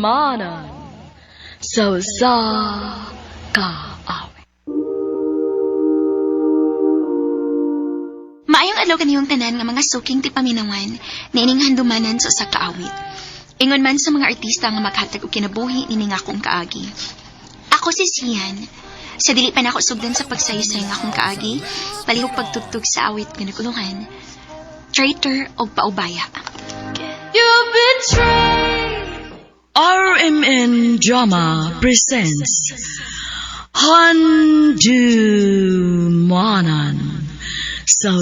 manan sa kaawit. Maayong adlaw kaniyong tanan nga mga suking ti paminawan na ining handumanan sa usa ka awit. Ingon man sa mga artista nga maghatag og kinabuhi nining akong kaagi. Ako si Sian. Sa dili pa nako sugdan sa pagsaysay nga akong kaagi, palihog pagtugtog sa awit nga naguluhan. Traitor o paubaya. You betray. RMN Drama presents Handumanan sa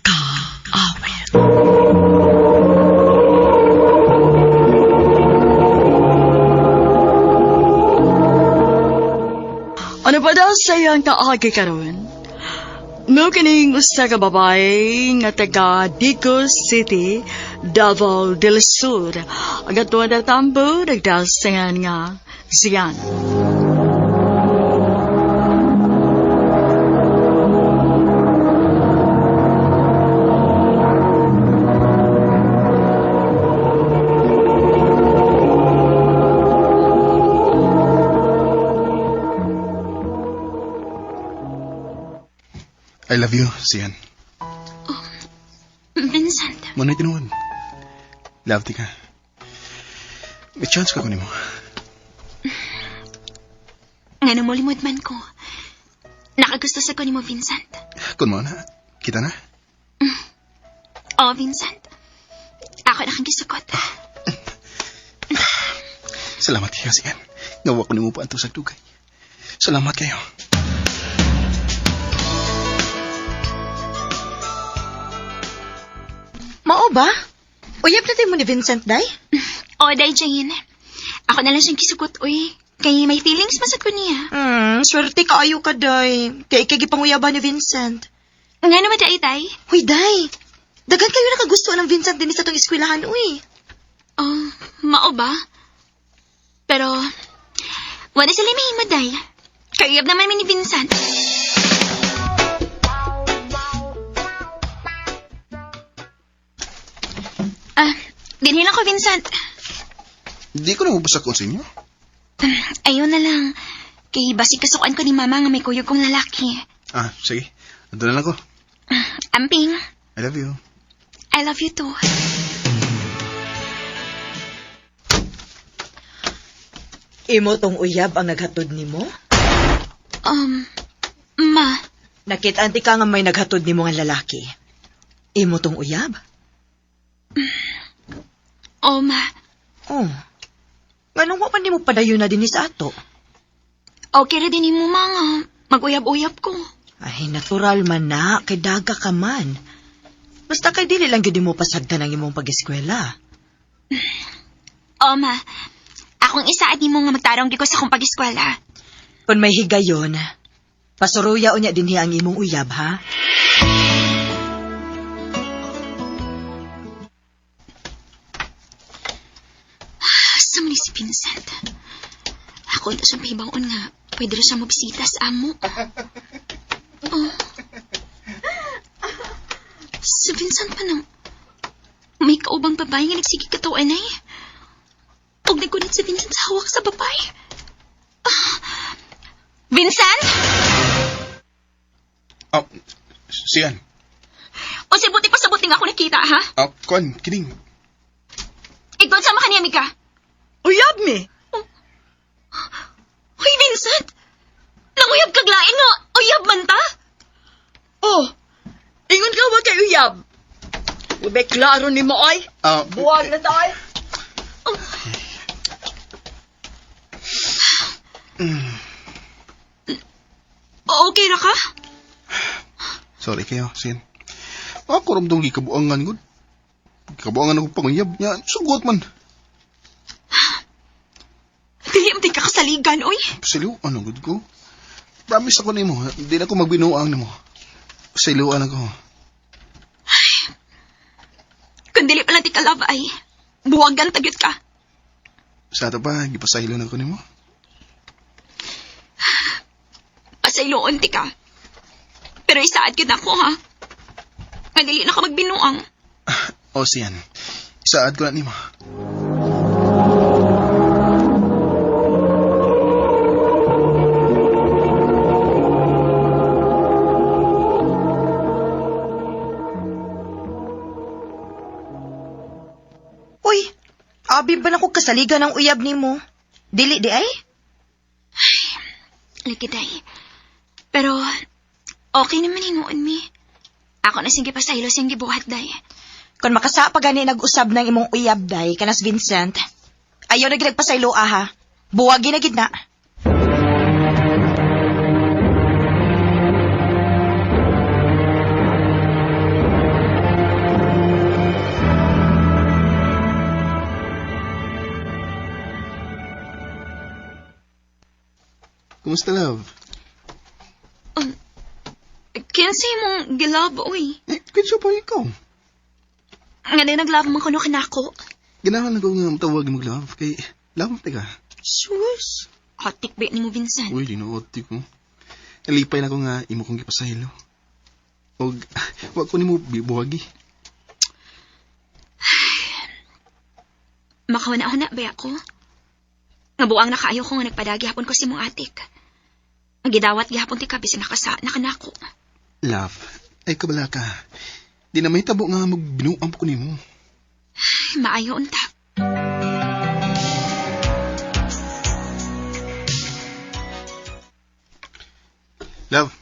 kaawit. Ano ba daw sayang kaagi karon? No kining usa ka babae nga taga Digos City, Davao del Sur. Ang atuwa na tambo, nagdasingan nga siyan. I love you, Sian. Oh, Vincent. Muna tinuod. Love ti ka. May chance ka kunin mo. Nga nang mulimod man ko. Nakagusto sa ko ni mo, Vincent. Kun mo na. Kita na. Oh, Vincent. Ako na kang gisukot. Salamat kayo, Sian. Ngawa ko ni mo pa ang tusag dugay. Salamat kayo. Mao ba? Uyab natin mo ni Vincent, day? Oh, day, Jane. Ako na lang siyang kisukot, uy. Kay may feelings masad ko niya. Swerte ka ayo ka, day. Kaya ikagipanguyaba ni Vincent. Nga naman, day. Huy, day. Dagan kayo nakagusto ng Vincent din sa tong eskwelahan, uy. Oh, mao ba? Pero, wala sila may mo, day. Kayab naman mi ni Vincent. Dinhin ako, Vincent. Di ko na mabasak kung sa inyo. Ayun na lang. Kay basi kasukan ko ni Mama nga may kuyog kong lalaki. Sige. Ando na lang ko. Amping. I love you. I love you too. Imo tong uyab ang naghatod nimo? Ma. Nakit-anti ka nga may naghatod nimo nga lalaki. Imo tong uyab? Oh, Ma. Oh. Nganong wa pa nimo padayon na dinhi sa ato? Okay ra din mo, mga. Mag-uyab-uyab ko. Ay, natural man na. Kay daga ka man. Basta kay dili lang gyud mo pasagdan ang imong pag-eskwela. Oh, Ma. Akong isaad ni mo nga magtarong di ko sa akong pag-eskwela. Kung may higayon, pasuruya unya dinhi ang imong uyab, ha? Asa man ni si Vincent? Ako na siyang pahibangon nga. Pwede rin siya mabisita sa amo. Oh. Si Vincent pa nang may kaubang babae nga nagsige katawan ay. Huwag nagunit si Vincent sa hawak sa babae. Vincent? Sian. O si buti pa sa buting ako nakita, ha? Kon, kining. Ikaw sama ka niya, Mika. Uyab mi! Hoy, Vincent! Nanguyab kaglain nga. Uyab man ta? Oh, ingon ka ba kay uyab? Ube klaro ni mo ay. Buwag na tayo. Okay ra ka? Sorry kayo, Sian. Ako ramdong gikabuangan gud. Gikabuangan ako panguyab niya. Sugot man. Dili mo ka kasaligan, oy. Pasiliw, ano gud ko? Promise ako nimo, di na ako magbinuang nimo. Pasiliwan ako. Kung dili pa lang ti kalaba ay, buwagan tagyot ka. Sa ato pa, gipasahilo na ko nimo. Pasayloon ti ka. Pero isaad yun ako, ha? Madali na ka magbinuang. O, Sian. Isaad ko na nimo. Abi ba na ko kasaligan ng uyab ni mo? Dili di ay? Lagi, day. Pero, okay naman hinuon mi. Ako na sige pa sa hilo siyang gibuhat, day. Kung makasa pa gani nag-usab ng imong uyab day, kanas Vincent, ayaw na ginagpasaylo ha. Buwagi na gid na. Kumusta, love? Kinsa mong gilab, uy. Kinsa pa ikaw? Nga din naglab mo kuno kanako. Ganahan ako nga matawag mo, love. Kay, love, teka. Sus. Hatik ba ni mo, Vincent? Uy, dinuoti ko. Nalipay na ko nga imo kong gipasahilo. Og, wag ko ni mo bibuhagi. Makauna-una ba ako? Nga buang nakaayo ko nga nagpadagi hapon ko si mong atik. Ang gidawat gihapon ti ka bisan nakasa na kanako. Love, ay kabala ka. Di na may tabo nga magbinuam ko ni mo. Maayo unta. Love,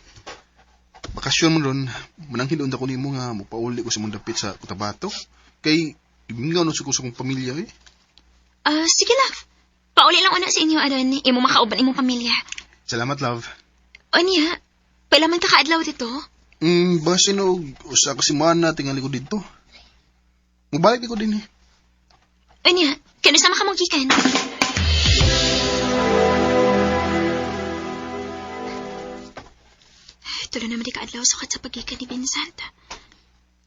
bakasyon mo ron, manang hindoon ako ni mo nga mupauli ko sa mong dapit sa Cotabato. Kay, ibingaw na ko sa kong pamilya eh. Sige love. Pauli lang una sa inyo aron imo makauban imong pamilya. Salamat, love. O niya, pailaman ka kaadlaw dito? Basin o usa ka simana tingali ko dito. Mabalik ko din eh. O niya, kanusama ka mong gikan? Tulo naman di kaadlaw sukat sa pagikan ni Vincent.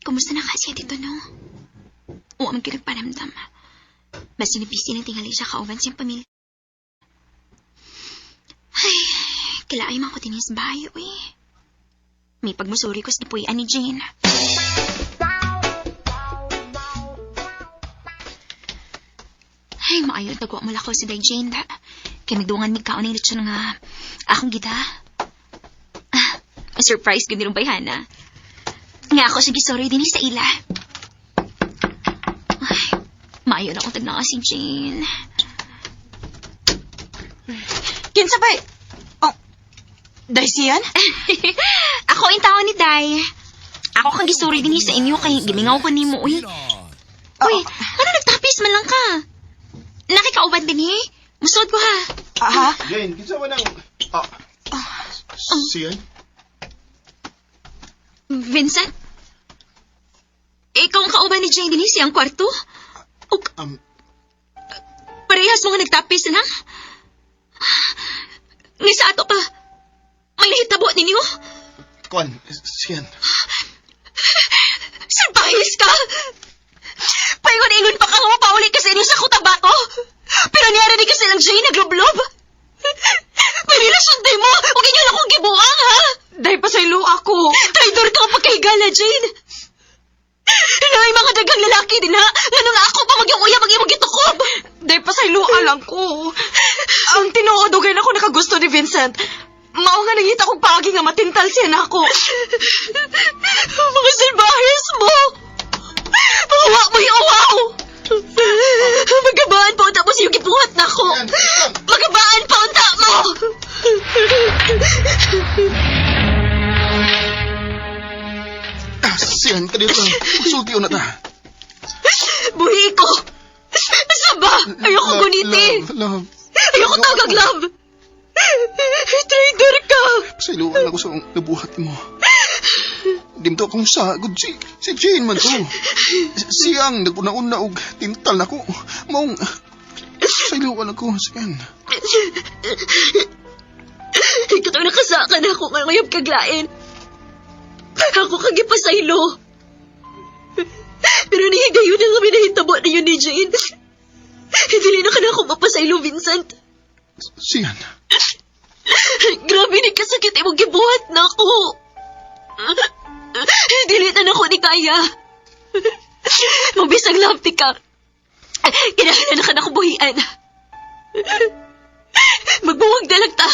Kumusta na ka siya dito, no? Oo, man kinagparamdam. Mas sinipisi ng tingali siya kauban siyang pamilya. Ay, kilaay man ko tinis bayo eh. May pagmusuri ko sa nipuyan ni Jane. Ay, maayon tagwa mo lako si Day Jane da. Kaya nagdungan mi kaon ng lechon nga akong gita. Surprise ganda rin bayhana. Nga ako sige sorry din sa ila. Ay, maayon akong tagna si Jane. Kinsa ba? Oh, day siyan? Ako ang tao ni Day. Ako kang gisuri din sa inyo kay gimingaw ko ni mo, uy. Uy, ano nagtapis man lang ka? Nakikauban din eh. Musod ko ha. Ha? Jane, kinsa man ang... Siyan? Vincent? Ikaw ang kauban ni Jane din siyang kwarto? O, parehas mo nga nagtapis lang? Nga sa ato pa, may nahitabo ninyo? Kwan, siyan. Salbahis ka! Paingon-ingon pa ka nga mapauli ka sa inyo sa Cotabato. Pero niyara ni kasi lang Jane nagloblob. Panilasyon day mo, huwag inyo lang kong gibuang, ha? Day pasaylo ako. Traidor ka pagkahigala, Jane. Nay, mga dagang lalaki din, ha? Nga nung ako pa magyang-uya mag-imong gitukob. Day pasaylo lang ko. Ang tinuodugay na ko nakagusto ni Vincent. Mao nga nangita kong pagi nga matintal siya na ako. Mga salbahis mo! Uwa mo yung uwaw! Magabaan pa unta mo siyong gibuhat na ko! Magabaan pa unta mo! Siyan, kadito. Sulti na ta. Buhi ko! Saba! Ayoko guniti! Love. Ayoko tagag, love! Traidor ka! Pasayloan ako sa nabuhat mo. Dimto akong sagod. Si Jane man to. Siyang naguna-una og tintal na ko. Maong... Pasayloan ako. Siyan. Ikaw ang nakasakan ako nga ngayong kaglain. Ako kagipasaylo. Pero nihigayon na kami nahitabo na yun ni Jane. Hindi na ka na ako mapasaylo, Vincent. Siyan. Grabe ni kasakit imong gibuhat na ako. Dilitan ako ni Kaya. Mabisang lampi ka. Kinahanglan na ka na kubuhian. Magbuwag na lang ta.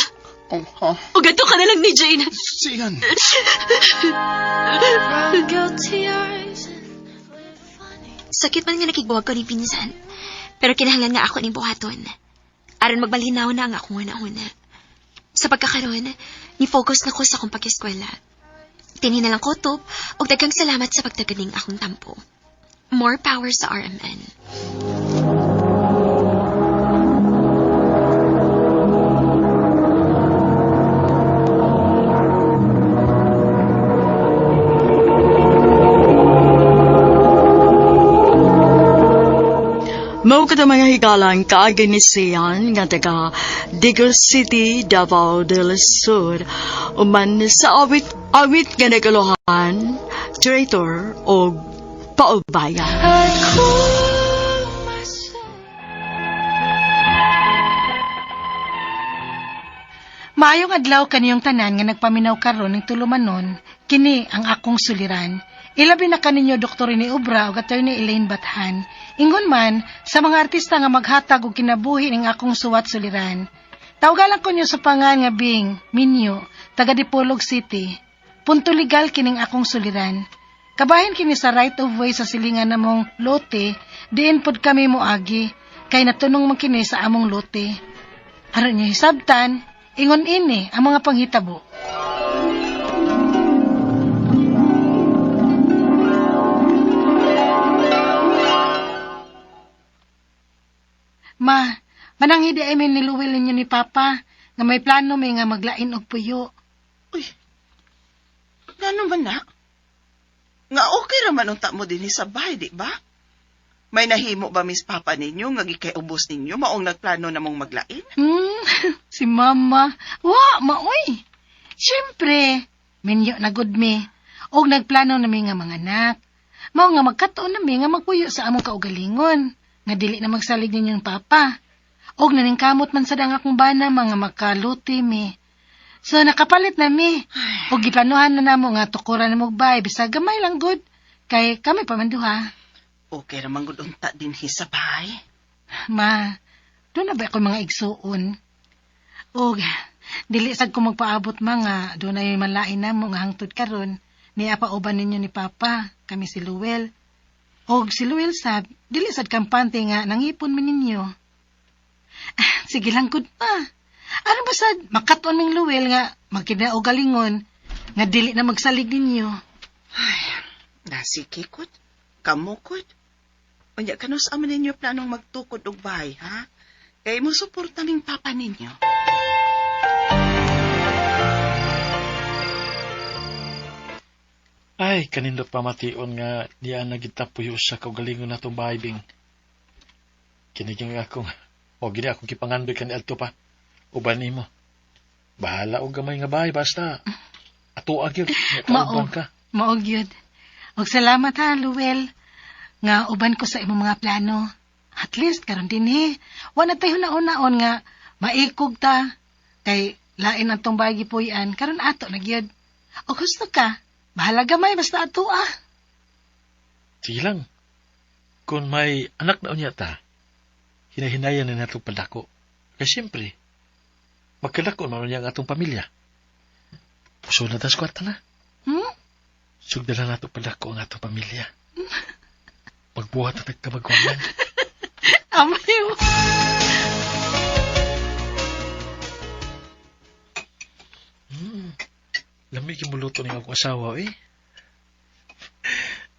Oh, ha? O gato ka na lang ni Jane. Siyan. Sakit man nga nakigbuwag ko ni Vincent. Pero kinahanglan nga ako ni buhaton. Aron magbalinaw na ang akong una-una. Sa pagkakaroon, ni-focus na ko sa akong pag-eskwela. Tini na lang ko top, o daghang salamat sa pagtaganing akong tampo. More power sa RMN. Mao kada mga higalang kaaganisiyan nga taga Digos City, Davao del Sur. Uman sa awit nga nagaluhan, traitor o paubaya. Maayong adlaw kaniyong tanan nga nagpaminaw karon ng tulumanon, kini ang akong suliran. Ilabi na kaninyo Dr. ni Obra o Attorney Elaine Bathan. Ingon man sa mga artista nga maghatag og kinabuhi ning akong suwat suliran. Tawagalan ko niyo sa pangan nga Bing, Minyo, taga Dipolog City. Punto legal kining akong suliran. Kabahin kini sa right of way sa silingan namong lote, diin pod kami moagi, kay natunong man kini sa among lote. Aron niyo hisabtan, ingon ini ang mga panghitabo. Ma, mananghidi ay may niluwil ninyo ni Papa, nga may plano may nga maglain og puyo. Uy, ano man na? Nga okay raman ang mo din sa bahay, di ba? May nahimo ba Miss Papa ninyo, nga gikay-ubos ninyo, maong nagplano namong maglain? Si Mama. Wa, maoy. Siyempre, minyo na good me. Og nagplano nami nga mga anak. Mao nga magkatuon nami nga magpuyo sa among kaugalingon. Nga dili na magsalig ninyong Papa. Og naningkamot man sa akong bana mga makaluti mi. So nakapalit na mi. Og giplanuhan na namo nga tukuran na magbay bisag gamay lang good. Kay kami pamanduha. Okay raman gud unta din sa bahay. Ma, doon na ba ako mga igsuon? Og dili sad ko magpaabot mga doon ay malain na mo nga hangtod karon ni apa uban ninyo ni Papa, kami si Luel. Og si Luel sab, dili sad kampante nga nangipon man ninyo. Sige lang gud pa. Ano ba sad makaton ning Luel nga magkinaog galingon nga dili na magsalig ninyo. Ay, nasikikot, kamukot. Unya kanus aman ninyo planong magtukod og bahay, ha? Kay mo suporta ning Papa ninyo. Ay, kanindot pamation nga diyan nagitapuyo sa kaugalingon natong bahay, Bing. Kiniging akong, gini akong kipangandoy kan Elto pa. Uban nimo. Bahala og gamay nga bahay, basta. Ato agyod, kauban ka. Maog yun. Og salamat ha, Luel. Nga uban ko sa imong mga plano. At least, karon din wala tayo naon-naon nga maikog ta. Kay lain ang tong bahay gipuyan, karon ato nagyod. O gusto ka, bahala gamay, basta ato ah. Sige lang. Kung may anak na unya ta, hinahinayan na natong padako. Kaya siyempre, magkadako man niya ang atong pamilya. Puso na tas kwarta na. Sugdala natong padako ang atong pamilya. Magbuhat na nagkamagwanan. Amayo. Lamig yung muluto ng akong asawa, eh.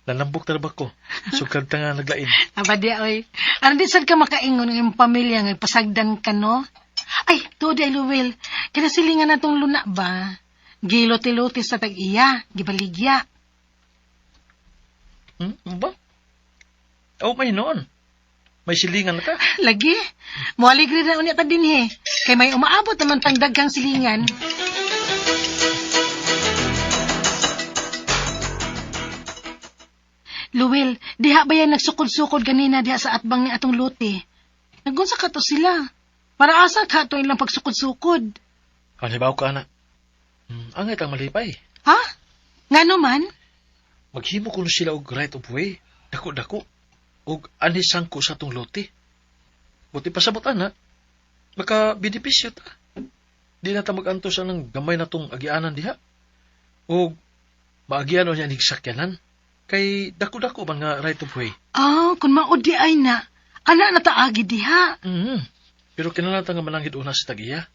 Nanambok na ba ko? Sugkag ta nga naglain. Abadya, oy. Ano din sad ka makaingon ng iyong pamilya nga pasagdan ka, no? Ay, tuod ay Luwel. Kinasilingan na tong luna ba? Gilote-lote sa tag-iya, gibaligya. Ba? May noon. May silingan na ka. Lagi. Mualigri na unya ta din, Kay may umaabot naman tang daghang silingan. Luwel, diha ba yan nagsukod-sukod ganina diha sa atbang ni atong lote? Nagunsa ka to sila. Para asa ka to ilang pagsukod-sukod. Halibaw ka na. Angay kang malipay. Ha? Nga naman? Maghimo ko na sila og right of way. Dako-dako. Og anisang ko sa tong lote. Buti pasabot ana. Maka-benepisyo ta. Di na ta mag-anto sa nang gamay na tong agianan diha. Og maagianon niya nig sakyanan. Kay dako-dako man nga right of way. Kung maudi ay na, ana na taagi diha. Pero kinalata nga mananghid una sa tagiya.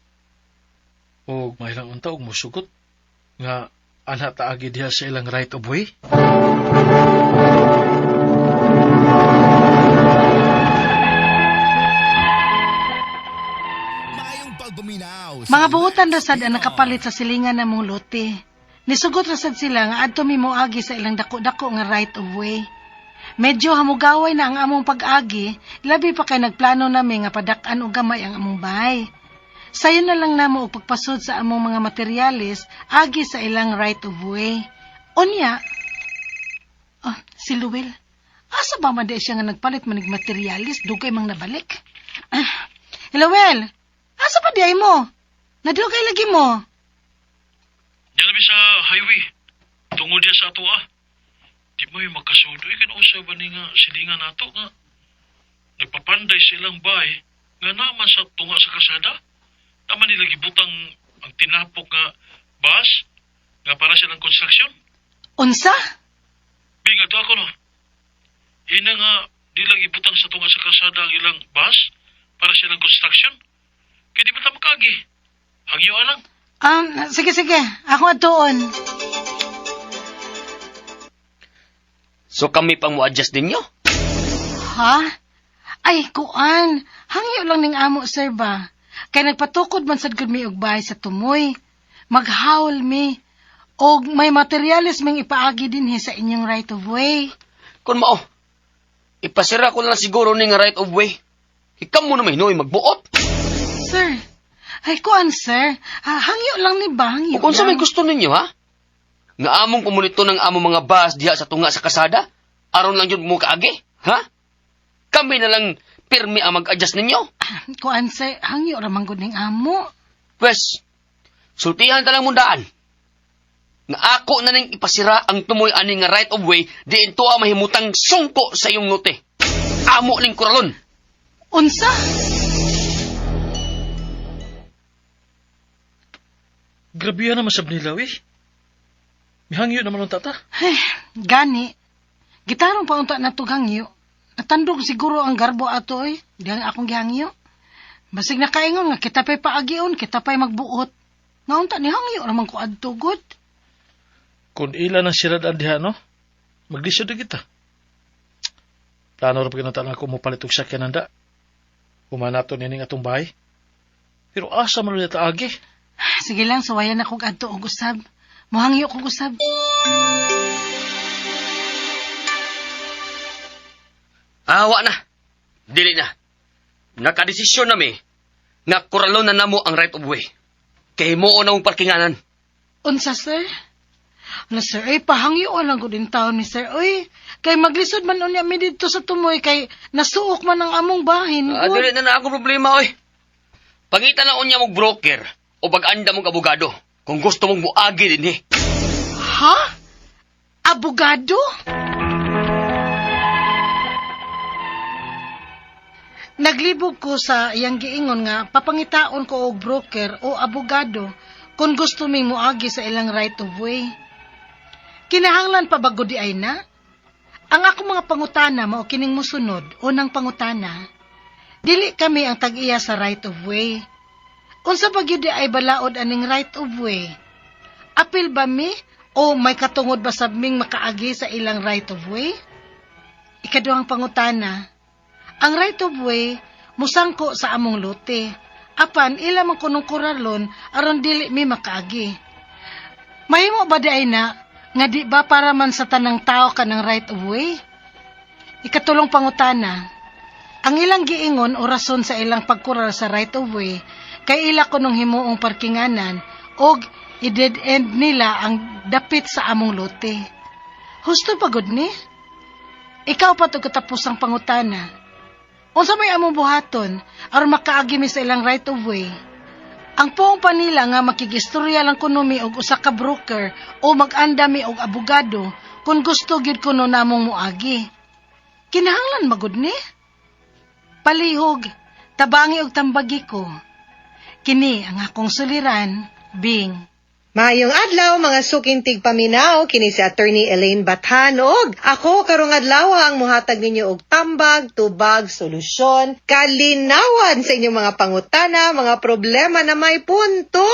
O mahilang unta og musugot nga ana taagi diha sa ilang right of way. Mga buutan rasad ang nakapalit sa silingan ng mong lote. Nisugot rasad sila nga adto mi moagi sa ilang dako-dako nga right of way. Medyo hamugaway na ang among pag-agi, labi pa kay nagplano nami nga padak-an og gamay ang among bahay. Sayo na lang namo og pagpasod sa among mga materyales agi sa ilang right of way. Unya, si Luwel. Asa ba man siya nga nagpalit manig materialis, dugay mang nabalik? Luwel, asa pa di ay mo? Nadugay lagi mo. Diyan sa highway. Tungod diya sa ato Di mo yung magkasudo. Kinausap ba ni nga silingan nato nga nagpapanday silang bay nga naman sa tunga sa kasada. Naman nila gibutang ang tinapok nga bus nga para silang construction. Unsa? Bingat ako no. Ina nga di lang ibutang sa tunga sa kasada ang ilang bus para silang construction. Kaya di ba ta makagi? Hangyo lang. Sige. Ako atuon. So kami pang mo-adjust din nyo? Ha? Ay, kuan. Hangyo lang ning amo, sir ba? Kay nagpatukod man sad gud mi og bahay sa tumoy. Maghawl mi. Og may materyales ming ipaagi dinhi sa inyong right of way. Kung mao, ipasira ko lang siguro ning right of way. Ikaw mo na may hinoy magbuot. Sir, ay kuan, sir. Hangyo lang ni ba? Hangyo Kung sa lang. may gusto ninyo, ha? Nga among pumunito ng among mga bus diha sa tunga sa kasada, aron lang yun mo kaagi, ha? Kami na lang pirmi ang mag-adjust ninyo. Kuan, sir. Hangyo ramang gud ning amo. Pwes, sultihan ta lang mundaan. Nga ako na ning ipasira ang tumoy ani nga right of way, diin to mahimutang sungko sa iyong note. Amo ning kuralon. Unsa? Grabe yan naman sab nilaw May hangyo naman ang tata. Gani. Gitarong pa unta na hangyo. Natandog siguro ang garbo ato Diyang akong gihangyo. Basig na kaingon nga kita pa'y paagion, kita pa'y magbuot. Nga unta ni hangyo naman ko adtugod. Kung ilan ang sirad diha, no? Maglisod na kita. Plano rin pinuntaan ako mo palit og sakyan nanda. Humanato nining atong bahay. Pero asa man ulit agi? Sige lang, sawayan akong adto og usab. Mohangyo kong usab. Awa na. Dili na. Nakadesisyon nami nga kuralon na namo ang right of way. Kay mo na mong parkinganan. Unsa, sir? Na, sir, pahangyo lang ko din taon ni sir. Kay maglisod man unya mi dito sa tumoy, kay nasuok man ang among bahin. Dili na ako problema, Pangita na unya mong broker o pag-anda mong abogado kung gusto mong muagi din, Ha? Abogado? Naglibog ko sa iyang giingon nga papangitaon ko og broker o abogado kung gusto ming muagi sa ilang right of way. Kinahanglan pa bago di ay na? Ang ako mga pangutana mao kining musunod, unang pangutana. Dili kami ang tag-iya sa right of way. Unsa ba gyud di ay balaod aning right of way? Apil ba mi o may katungod ba sabming makaagi sa ilang right of way? Ikaduhang pangutana. Ang right of way musangko sa among lote. Apan ila man kunong kuralon aron dili mi makaagi. Mahimo ba di ay na nga di ba para man sa tanang tao kanang right of way? Ikatulong pangutana. Ang ilang giingon o rason sa ilang pagkural sa right of way kay ila kunong himuong parkinganan og i-dead end nila ang dapit sa among lote. Husto pagod ni? Ikaw pa to katapusang pangutana. Unsa may among buhaton aron makaagi mi sa ilang right of way? Ang poong pa nila nga makigistorya lang kuno mi og usa ka broker o mag-anda mi og abogado kung gusto gyud kuno namong moagi. Kinahanglan magud ni? Palihog, tabangi og tambagi ko. Kini ang akong suliran, Bing. Maayong adlaw mga suking tigpaminaw kini si Attorney Elaine Bathan og ako karong adlaw ang muhatag ninyo og tambag, tubag, solusyon, kalinawan sa inyong mga pangutana, mga problema na may punto,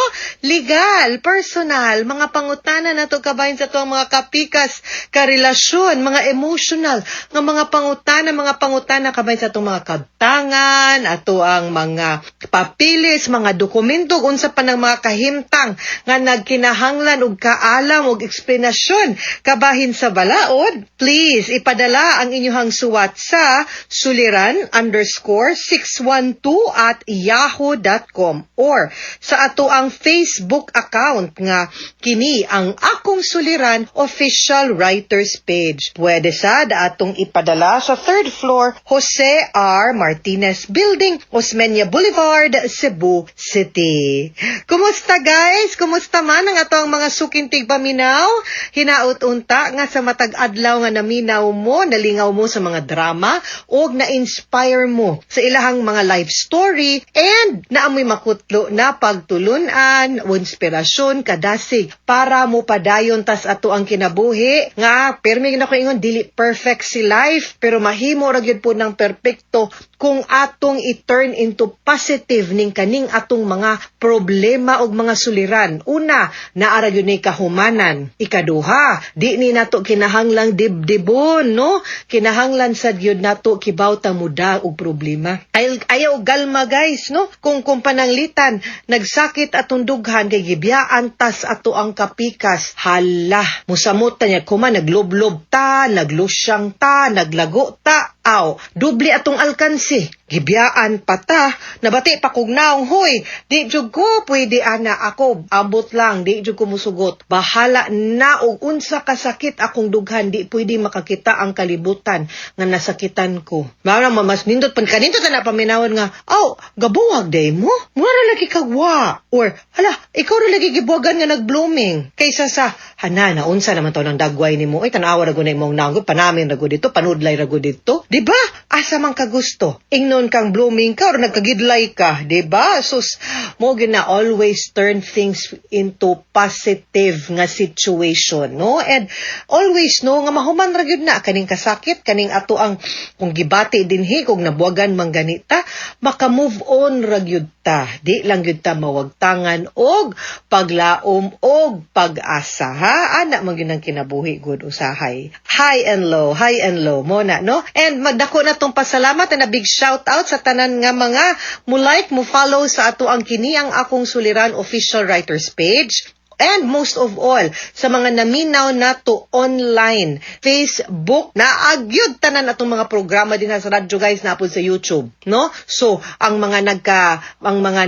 legal, personal, mga pangutana nato kabahin sa tuang mga kapikas, karelasyon, mga emotional, nga mga pangutana kabahin sa tuang mga kabtangan, ato ang mga papilis, mga dokumento unsa pa ng mga kahimtang nga kinahanglan og kaalam og eksplanasyon kabahin sa balaod, please ipadala ang inyong suwat sa suliran_612@yahoo.com or sa ato ang Facebook account nga kini ang Akong Suliran official writers page. Pwede sad atong ipadala sa 3rd floor Jose R. Martinez Building, Osmeña Boulevard, Cebu City. Kumusta guys? Kumusta man ang atong mga suking tigpaminaw? Hinaut unta nga sa matag adlaw nga naminaw mo, nalingaw mo sa mga drama og na-inspire mo sa ilahang mga life story and naamoy makutlo na pagtulunan o inspirasyon kadasig para mo padayon tas ato ang kinabuhi nga permi na ko ingon dili perfect si life pero mahimo ra gyud po ng perpekto kung atong i-turn into positive ning kaning atong mga problema og mga suliran. Una, naara gyud ni kahumanan. Ikaduha, di ni nato kinahanglang dibdibon, no? Kinahanglan sad gyud nato kibawta muda og problema. Ayaw galma guys, no? Kung pananglitan, nagsakit atong dughan kay gibiyaan tas ato ang kapikas. Hala, musamot ta niya kuma nagloblob ta, naglusyang ta, naglago ta. Aw, dubli atong alkansi. Gibiyaan pa ta, nabati pa kog naong, hoy, di jud ko pwede ana ako, ambot lang, di jud ko musugot. Bahala na og unsa kasakit akong dughan, di pwede makakita ang kalibutan nga nasakitan ko. Mara mas nindot pan kanindot na paminawon nga, aw, gabuwag day mo? Mura lagi kagwa. Or, hala, ikaw ra lagi gibuwagan nga nag-blooming. Kaysa sa, hana, na unsa naman to ng dagway ni mo, ay tanawa ra gud na imong naong, panamin ra gud dito, panudlay ra gud dito. Diba? Asa man ka gusto. Ingnon kang blooming ka or nagkagidlay ka, diba? Sus, mo gina always turn things into positive nga situation, no? And always, no, nga mahuman ra gyud na kaning kasakit, kaning ato ang kung gibati dinhi kung nabuwagan man ganita, maka-move on ra gyud ta. Di lang gyud ta mawagtangan og paglaom og pag-asa, ha? Ana man gyud ang kinabuhi gud usahay. High and low mo na, no? And magdako na tong pasalamat and a big shout out sa tanan nga mga mo like, mo follow sa ato ang kini ang Akong Suliran official writers page. And most of all, sa mga naminaw nato online, Facebook, naagyod tanan atong mga programa din sa radyo guys napod sa YouTube, no? So, ang mga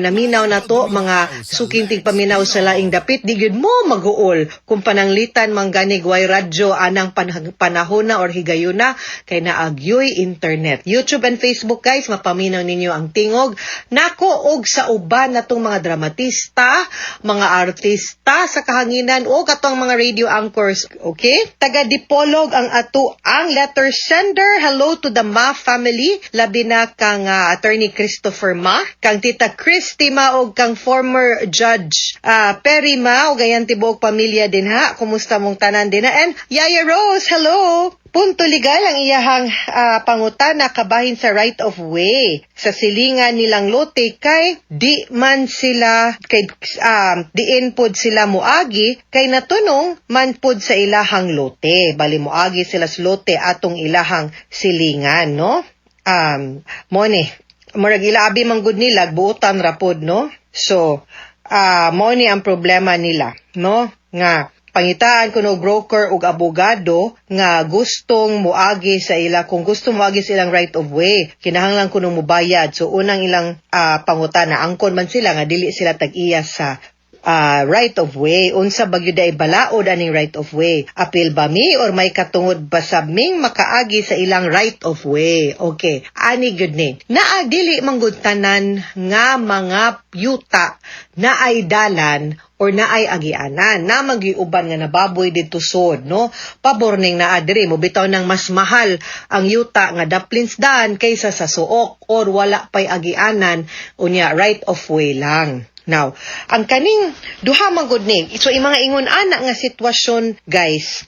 naminaw nato, mga suking tigpaminaw sa laing dapit, di gyud mo maguol kung pananglitan mangganig way radyo anang panahon na or higayuna kay naagyoy internet. YouTube and Facebook guys, mapaminaw ninyo ang tingog nako og sa uban natong mga dramatista, mga artista sa kahanginan o katong mga radio anchors, okay? Taga Dipolog ang ato ang letter sender. Hello to the Ma family. Labi na kang Attorney Christopher Ma, kang Tita Christy Ma o kang former Judge Perry Ma o gayan tibok pamilya din ha. Kumusta mong tanan din ha? And Yaya Rose, hello! Punto legal ang iyahang pangutana kabahin sa right of way sa silingan nilang lote kay di man sila kay diin pod sila moagi kay natunong man pod sa ilahang lote. Bali moagi sila sa lote atong ilahang silingan, no? Mone murag ilabi man gud nila buotan ra pod, no? So mone ang problema nila, no? Nga pangitaan kuno broker ug abogado nga gustong moagi sa ila kung gusto moagi silang right of way kinahanglan kuno mobayad. So unang ilang pangutana angkon man sila nga dili sila tag-iya sa right of way. Unsa bagyo day balaod aning right of way? Apil ba mi or may katungod ba sa ming makaagi sa ilang right of way? Okay, ani gyud ni. Naadili manggod tanan nga mga yuta na ay dalan or naay agianan na magiuban nga nababoy didto sod, no? Pabor ning naa diri mo bitaw nang mas mahal ang yuta nga daplins dan kaysa sa suok or wala pay agianan unya right of way lang. Now, ang kaning duha man gud ni, so mga ingon ana nga sitwasyon, guys,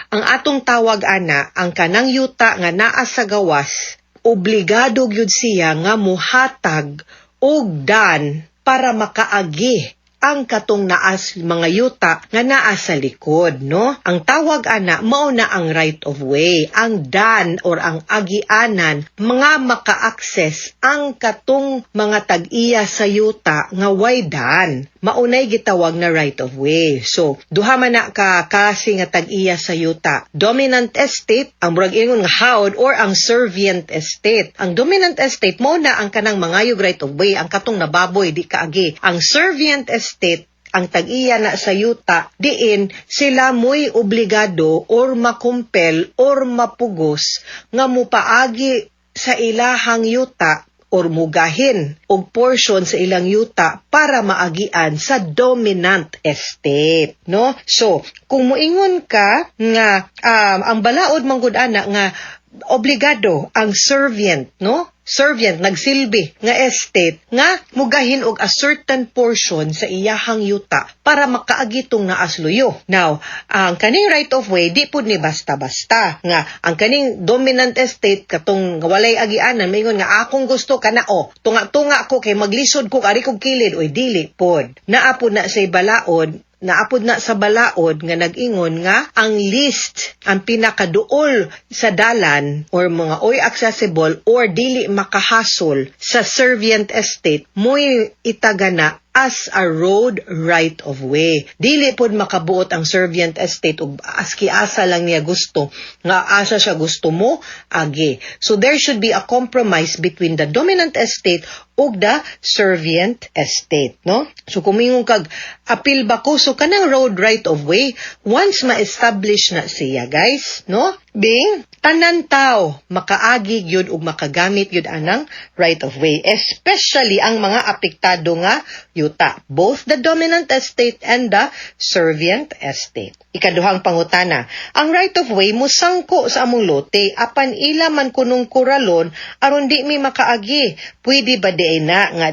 ang atong tawag ana, ang kanang yuta nga naa sa gawas, obligado gyud siya nga muhatag og dan para makaagi ang katong naas mga yuta nga naa sa likod, no? Ang tawag ana mao na ang right of way. Ang dan or ang agianan mga maka-access ang katong mga tag-iya sa yuta nga way dan. Maunay gitawag na right of way. So, duha man na ka kasi nga tag-iya sa yuta. Dominant estate, ang murag ingon nga hawd or ang servient estate. Ang dominant estate mo na ang kanang mangayog right of way, ang katong nababoy di kaagi. Ang servient estate, ang tag-iya na sa yuta, diin sila mo'y obligado or makumpel or mapugos nga mupaagi sa ilahang yuta or mugahin og portion sa ilang yuta para maagian sa dominant estate, no? So, kung moingon ka nga ang balaod manggod ana nga obligado ang servient, no? Servient nagsilbi nga estate nga mugahin og a certain portion sa iyahang yuta para makaagitong naasluyo. Now, ang kaning right of way di pud ni basta-basta nga ang kaning dominant estate katong walay agianan maingon nga akong gusto kana tunga-tunga ko kay maglisod ko ari kog kilid oy dili pod. Naapod na sa balaod naapod na sa balaod nga nag-ingon nga ang list, ang pinakaduol sa dalan or mga oy accessible or dili makahasol sa servient estate mo'y itagana as a road right of way. Dili pod makabuot ang servient estate ug aski asa lang niya gusto nga asa siya gusto mo agi. So there should be a compromise between the dominant estate ug the servient estate, no? So kumingon kag apil ba ko so kanang road right of way once ma-establish na siya, guys, no? Bing tanan tao makaagi gyud ug makagamit gyud anang right of way, especially ang mga apektado nga yuta, both the dominant estate and the servient estate. Ikaduhang pangutana, ang right of way musangko sa among lote apan ila man kunong kuralon aron di mi makaagi. Pwede ba di na nga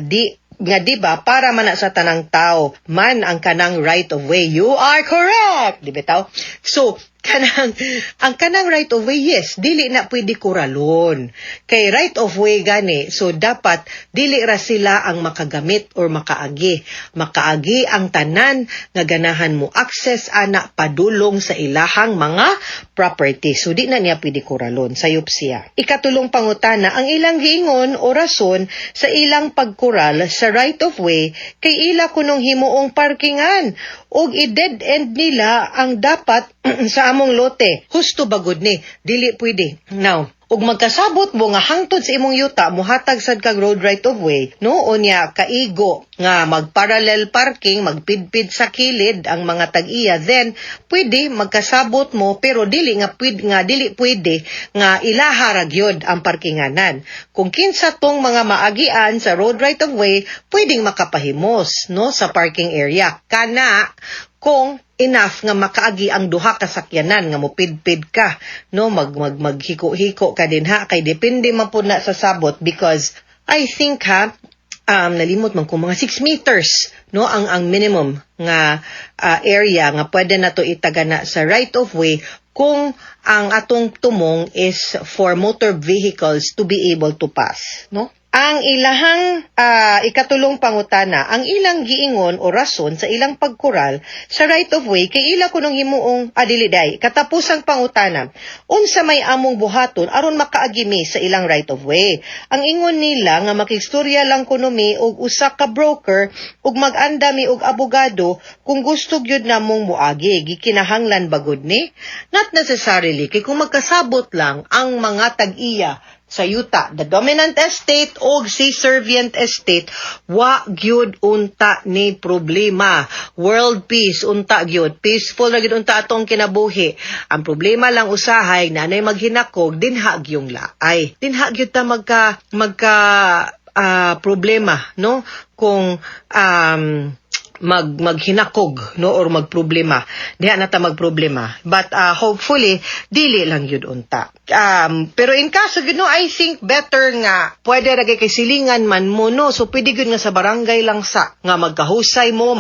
di ba para man na sa tanang tao man ang kanang right of way? You are correct, di bitaw? So ang kanang right of way, yes, dili na pwede kuralon. Kay right of way gani, so dapat dili ra sila ang makagamit or makaagi. Makaagi ang tanan nga ganahan mo access ana padulong sa ilahang mga property. So di na niya pwede kuralon, sayop siya. Ikatulong pangutana, ang ilang giingon o rason sa ilang pagkural sa right of way kay ila kunong himuong parkingan og i-dead end nila ang dapat sa among lote. Husto bagod ni, dili pwede. Now, ug magkasabot mo nga hangtod sa imong yuta muhatag sad kag road right of way, no? Unya kaigo nga mag-parallel parking, magpidpid sa kilid ang mga tag-iya, then pwede magkasabot mo pero dili pwede nga ilaharag yod ang parkinganan. Kung kinsa tong mga maagian sa road right of way, pwedeng makapahimos, no, sa parking area. Kana kung enough nga makaagi ang duha ka sakyanan nga mopidpid ka, no, maghiko-hiko ka din ha, kay depende man pud na sa sabot because I think nalimot man kung mga 6 meters, no, ang minimum nga area nga pwede na to itagana sa right of way kung ang atong tumong is for motor vehicles to be able to pass, no? Ang ilahang ikatulong pangutana, ang ilang giingon o rason sa ilang pagkural sa right of way kay ila kunong himuong adiliday. Katapusang pangutana, unsa may among buhaton aron makaagimi sa ilang right of way. Ang ingon nila nga makigstorya lang kuno mi og usa ka broker ug mag-anda mi og abogado kung gusto gyud namong muagi. Gikinahanglan bagod ni? Not necessarily, kay kung magkasabot lang ang mga tag-iya sa yuta, the dominant estate o si servient estate, wa gyud unta ni problema. World peace unta gyud, peaceful ra gyud unta atong kinabuhi. Ang problema lang usahay na nay maghinakog dinha gyung laay. Dinha gyud ta magka problema, no? Kung maghinakog no or magproblema. Diha na ta magproblema. But hopefully dili lang yun unta. Pero in kaso gud no, I think better nga pwede ra kay silingan man mo no. So pwede gud nga sa barangay lang sa nga magkahusay mo,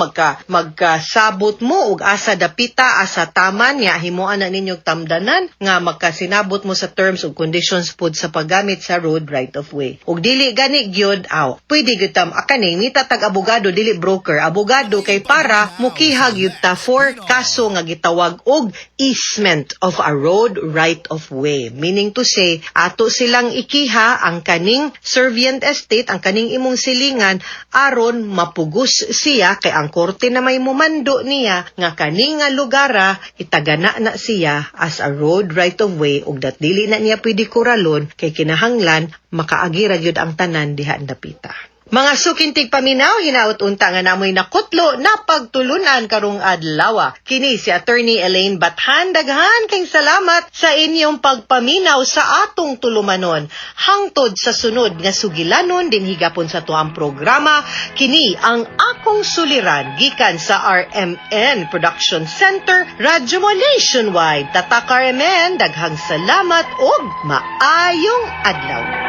magkasabot mo og asa dapita, asa taman nya himuan na ninyong tamdanan nga magkasinabot mo sa terms ug conditions pud sa paggamit sa road right of way. Ug dili gani gyud pwede gyud tam akani mita tag abogado dili broker. Abogado kay para mukihag gyud ta for kaso nga gitawag og easement of a road right of way. Meaning to say, ato silang ikiha ang kaning servient estate, ang kaning imong silingan, aron mapugos siya, kay ang korte na may mumando niya, nga kaning nga lugara, itagana na siya as a road right of way, ug dat dili na niya pwede kuralon, kay kinahanglan, makaagira gyud ang tanan diha dapita. Mga sukintig paminaw, hinaut unta nga namoy nakutlo na pagtulunan karong adlaw. Kini si Attorney Elaine Bathan. Daghan kayong salamat sa inyong pagpaminaw sa atong tulumanon. Hangtod sa sunod nga sugilanon din higapon sa tuang programa, kini ang akong suliran gikan sa RMN Production Center, Radyo Mo Nationwide. Tatak RMN, daghang salamat og maayong adlaw.